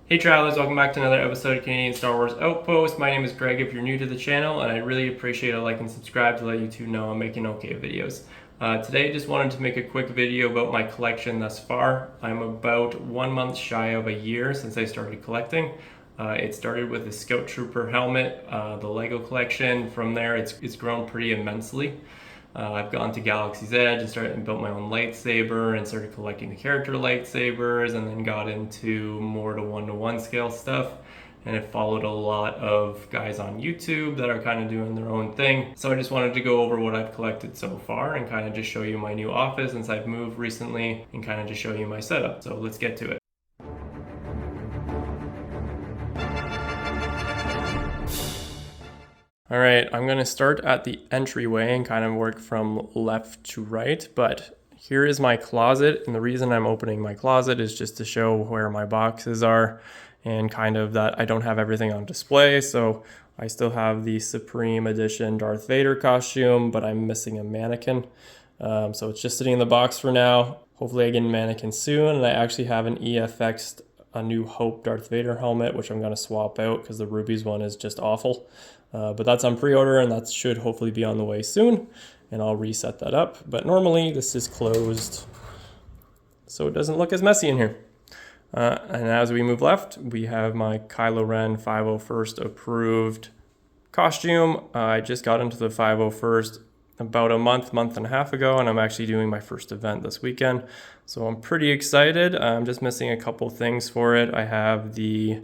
Hey travelers, welcome back to another episode of Canadian Star Wars Outpost. My name is Greg if you're new to the channel, and I really appreciate a like and subscribe to let YouTube know I'm making okay videos. Today I just wanted to make a quick video about my collection thus far. I'm about 1 month shy of a year since I started collecting. It started with a Scout Trooper helmet, the Lego collection. From there it's grown pretty immensely. I've gone to Galaxy's Edge and started and built my own lightsaber and started collecting the character lightsabers, and then got into more to one scale stuff. And it followed a lot of guys on YouTube that are kind of doing their own thing. So I just wanted to go over what I've collected so far and kind of just show you my new office since I've moved recently, and kind of just show you my setup. So let's get to it. All right, I'm gonna start at the entryway and kind of work from left to right, but here is my closet, and the reason I'm opening my closet is just to show where my boxes are and kind of that I don't have everything on display. So I still have the Supreme Edition Darth Vader costume, but I'm missing a mannequin. So it's just sitting in the box for now. Hopefully I get a mannequin soon, and I actually have an EFX A New Hope Darth Vader helmet, which I'm going to swap out because the Rubies one is just awful. But that's on pre-order, and that should hopefully be on the way soon, and I'll reset that up. But normally this is closed so it doesn't look as messy in here. And as we move left, we have my Kylo Ren 501st approved costume. I just got into the 501st about a month and a half ago, and I'm actually doing my first event this weekend. So I'm pretty excited. I'm just missing a couple things for it. I have the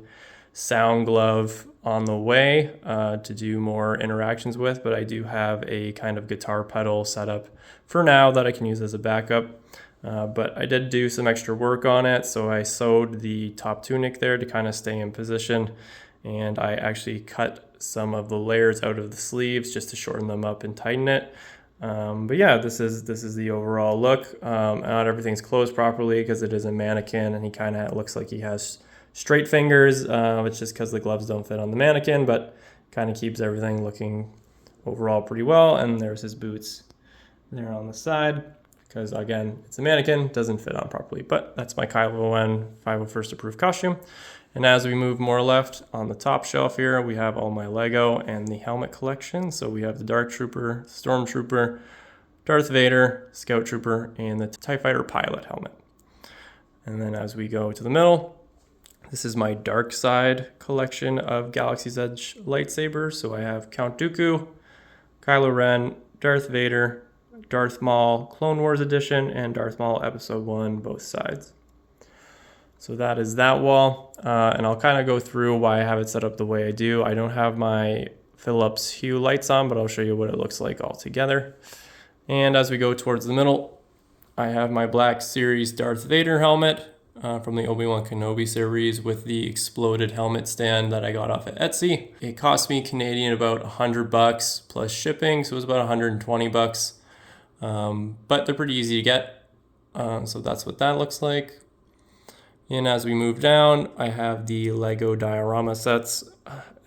sound glove on the way to do more interactions with, but I do have a kind of guitar pedal setup for now that I can use as a backup. But I did do some extra work on it, so I sewed the top tunic there to kind of stay in position, and I actually cut some of the layers out of the sleeves just to shorten them up and tighten it. But yeah, this is the overall look. Not everything's closed properly because it is a mannequin, and he kind of looks like he has straight fingers. It's just because the gloves don't fit on the mannequin, but kind of keeps everything looking overall pretty well. And there's his boots there on the side, because again, it's a mannequin, doesn't fit on properly. But that's my Kylo Ren 501st approved costume. And as we move more left, on the top shelf here, we have all my Lego and the helmet collection. So we have the Dark Trooper, Stormtrooper, Darth Vader, Scout Trooper, and the TIE Fighter pilot helmet. And then as we go to the middle, this is my dark side collection of Galaxy's Edge lightsabers. So I have Count Dooku, Kylo Ren, Darth Vader, Darth Maul Clone Wars Edition, and Darth Maul Episode 1, both sides. So that is that wall, and I'll kind of go through why I have it set up the way I do. I don't have my Philips Hue lights on, but I'll show you what it looks like all together. And as we go towards the middle, I have my Black Series Darth Vader helmet from the Obi-Wan Kenobi series with the exploded helmet stand that I got off at Etsy. It cost me Canadian about $100 plus shipping, so it was about $120. But they're pretty easy to get, so that's what that looks like. And as we move down, I have the Lego diorama sets,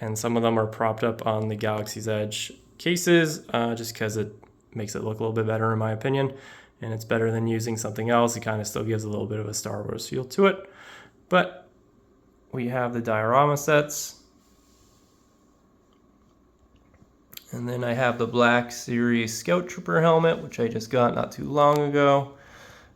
and some of them are propped up on the Galaxy's Edge cases, just because it makes it look a little bit better in my opinion, and it's better than using something else. It kind of still gives a little bit of a Star Wars feel to it. But we have the diorama sets, and then I have the Black Series Scout Trooper helmet, which I just got not too long ago,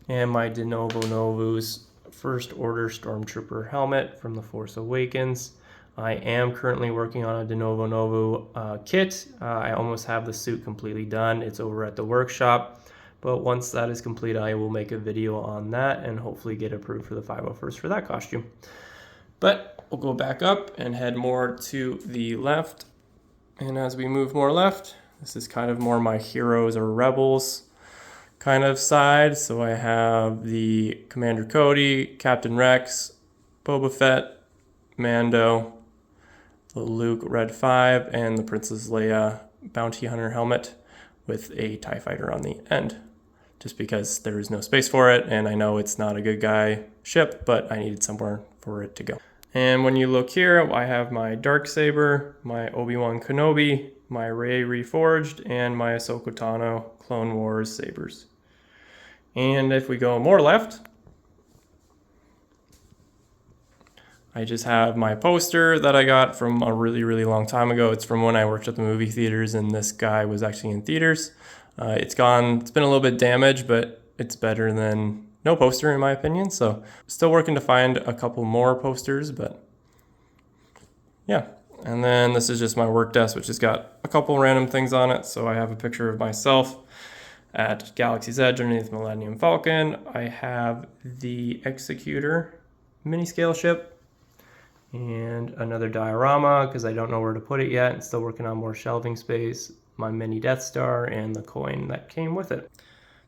and my De Novo Novus First Order Stormtrooper helmet from The Force Awakens. I am currently working on a De Novo Novo kit. I almost have the suit completely done. It's over at the workshop, but once that is complete, I will make a video on that and hopefully get approved for the 501st for that costume. But we'll go back up and head more to the left. And as we move more left, this is kind of more my heroes or rebels kind of side. So I have the Commander Cody, Captain Rex, Boba Fett, Mando, the Luke Red 5, and the Princess Leia Bounty Hunter helmet with a TIE Fighter on the end, just because there is no space for it, and I know it's not a good guy ship, but I needed somewhere for it to go. And when you look here, I have my Darksaber, my Obi-Wan Kenobi, my Rey Reforged, and my Ahsoka Tano Clone Wars sabers. And if we go more left, I just have my poster that I got from a really, really long time ago. It's from when I worked at the movie theaters and this guy was actually in theaters. It's been a little bit damaged, but it's better than no poster in my opinion. So still working to find a couple more posters, but yeah. And then this is just my work desk, which has got a couple random things on it. So I have a picture of myself at Galaxy's Edge underneath Millennium Falcon. I have the Executor mini scale ship and another diorama because I don't know where to put it yet. I'm still working on more shelving space, my mini Death Star, and the coin that came with it.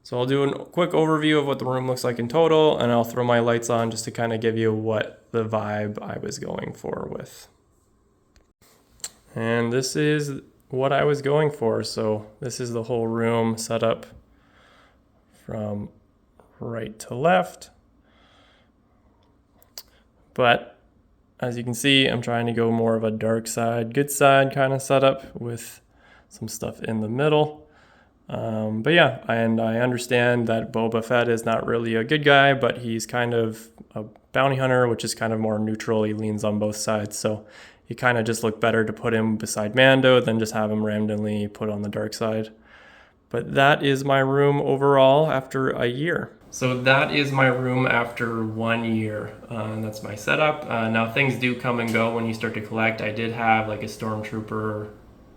So I'll do a quick overview of what the room looks like in total, and I'll throw my lights on just to kind of give you what the vibe I was going for with. And this is what I was going for. So this is the whole room set up from right to left. But as you can see, I'm trying to go more of a dark side, good side kind of setup with some stuff in the middle. But yeah, and I understand that Boba Fett is not really a good guy, but he's kind of a bounty hunter, which is kind of more neutral. He leans on both sides. So he kind of just looked better to put him beside Mando than just have him randomly put on the dark side. But that is my room overall after a year. So that is my room after 1 year. And that's my setup. Now things do come and go when you start to collect. I did have like a Stormtrooper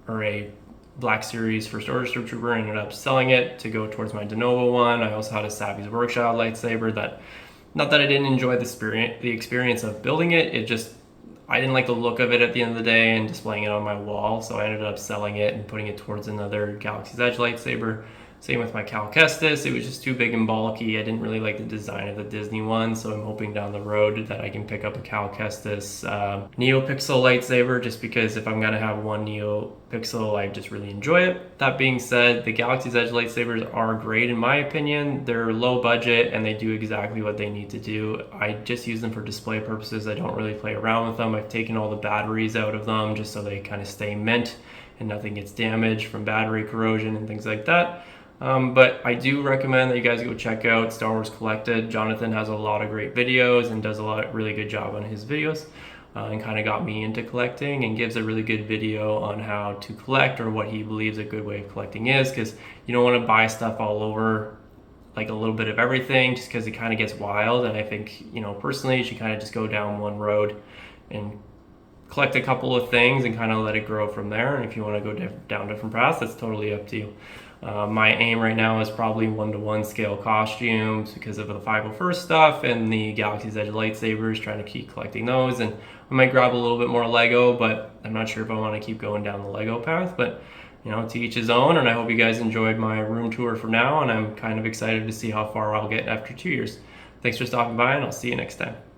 or a Black Series First Order Stormtrooper. I ended up selling it to go towards my De Novo one. I also had a Savvy's Workshop lightsaber that, not that I didn't enjoy the experience of building it, it just, I didn't like the look of it at the end of the day and displaying it on my wall, so I ended up selling it and putting it towards another Galaxy's Edge lightsaber. Same with my Cal Kestis. It was just too big and bulky. I didn't really like the design of the Disney one, so I'm hoping down the road that I can pick up a Cal Kestis NeoPixel lightsaber, just because if I'm going to have one NeoPixel, I just really enjoy it. That being said, the Galaxy's Edge lightsabers are great in my opinion. They're low budget and they do exactly what they need to do. I just use them for display purposes. I don't really play around with them. I've taken all the batteries out of them just so they kind of stay mint and nothing gets damaged from battery corrosion and things like that. But I do recommend that you guys go check out Star Wars Collected. Jonathan has a lot of great videos and does really good job on his videos, and kind of got me into collecting and gives a really good video on how to collect, or what he believes a good way of collecting is, because you don't want to buy stuff all over, like a little bit of everything, just because it kind of gets wild. And I think, personally, you should kind of just go down one road and collect a couple of things and kind of let it grow from there. And if you want to go down different paths, that's totally up to you. My aim right now is probably 1-to-1 scale costumes because of the 501st stuff and the Galaxy's Edge lightsabers, trying to keep collecting those. And I might grab a little bit more Lego, but I'm not sure if I want to keep going down the Lego path. But to each his own, and I hope you guys enjoyed my room tour for now, and I'm kind of excited to see how far I'll get after 2 years. Thanks for stopping by, and I'll see you next time.